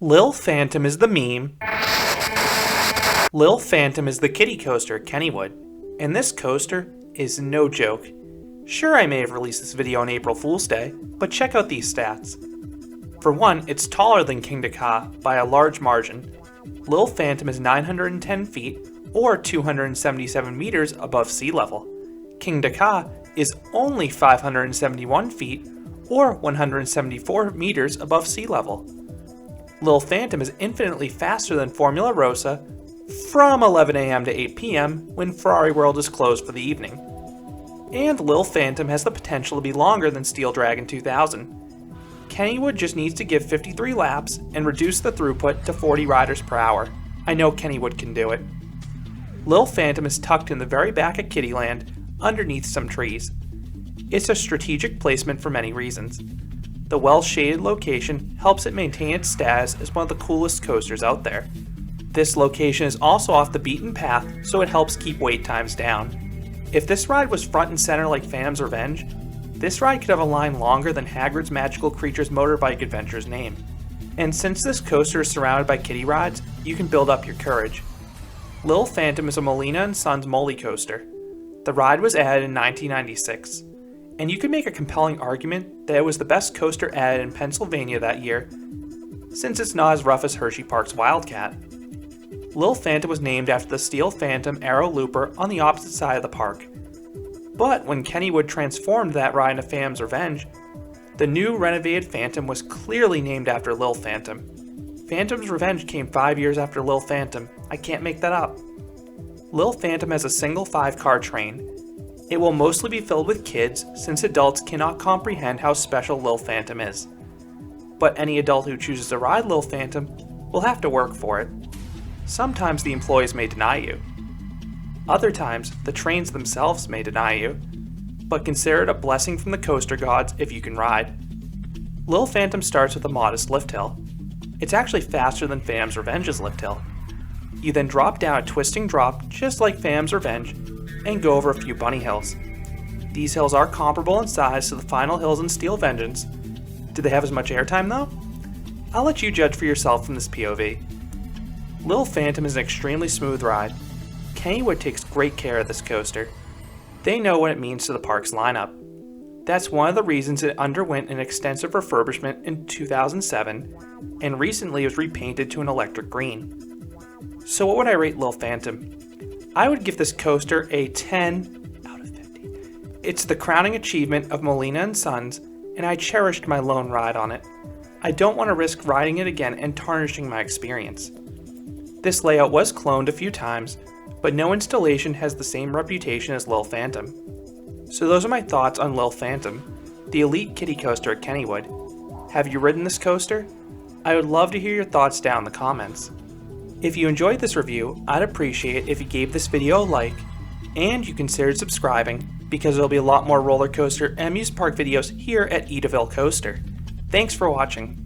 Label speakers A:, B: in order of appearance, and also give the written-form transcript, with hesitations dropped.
A: Lil Phantom is the meme. Lil Phantom is the kiddie coaster at Kennywood, and this coaster is no joke. Sure, I may have released this video on April Fool's Day, but check out these stats. For one, it's taller than King Ka by a large margin. Lil Phantom is 910 feet, or 277 meters above sea level. King Ka is only 571 feet, or 174 meters above sea level. Lil Phantom is infinitely faster than Formula Rossa from 11 a.m. to 8 p.m. when Ferrari World is closed for the evening. And Lil Phantom has the potential to be longer than Steel Dragon 2000. Kennywood just needs to give 53 laps and reduce the throughput to 40 riders per hour. I know Kennywood can do it. Lil Phantom is tucked in the very back of Kiddieland, underneath some trees. It's a strategic placement for many reasons. The well-shaded location helps it maintain its status as one of the coolest coasters out there. This location is also off the beaten path, so it helps keep wait times down. If this ride was front and center like Phantom's Revenge, this ride could have a line longer than Hagrid's Magical Creatures Motorbike Adventure's name. And since this coaster is surrounded by kiddie rides, you can build up your courage. Lil Phantom is a Molina Sons Molly coaster. The ride was added in 1996, and you could make a compelling argument that it was the best coaster added in Pennsylvania that year, since it's not as rough as Hershey Park's Wildcat. Lil Phantom was named after the Steel Phantom Arrow Looper on the opposite side of the park. But when Kennywood transformed that ride into Phantom's Revenge, the new renovated Phantom was clearly named after Lil Phantom. Phantom's Revenge came 5 years after Lil Phantom. I can't make that up. Lil Phantom has a single 5-car train. It will mostly be filled with kids since adults cannot comprehend how special Lil Phantom is. But any adult who chooses to ride Lil Phantom will have to work for it. Sometimes the employees may deny you. Other times, the trains themselves may deny you, but consider it a blessing from the coaster gods if you can ride. Lil Phantom starts with a modest lift hill. It's actually faster than Phantom's Revenge's lift hill. You then drop down a twisting drop just like Phantom's Revenge and go over a few bunny hills. These hills are comparable in size to the final hills in Steel Vengeance. Do they have as much airtime though? I'll let you judge for yourself from this POV. Lil Phantom is an extremely smooth ride. Kennywood takes great care of this coaster. They know what it means to the park's lineup. That's one of the reasons it underwent an extensive refurbishment in 2007 and recently was repainted to an electric green. So what would I rate Lil Phantom? I would give this coaster a 10 out of 50. It's the crowning achievement of Molina Sons, and I cherished my lone ride on it. I don't want to risk riding it again and tarnishing my experience. This layout was cloned a few times, but no installation has the same reputation as Lil Phantom. So those are my thoughts on Lil Phantom, the elite kiddie coaster at Kennywood. Have you ridden this coaster? I would love to hear your thoughts down in the comments. If you enjoyed this review, I'd appreciate if you gave this video a like, and you considered subscribing, because there'll be a lot more roller coaster and amusement park videos here at Edaville Coaster. Thanks for watching.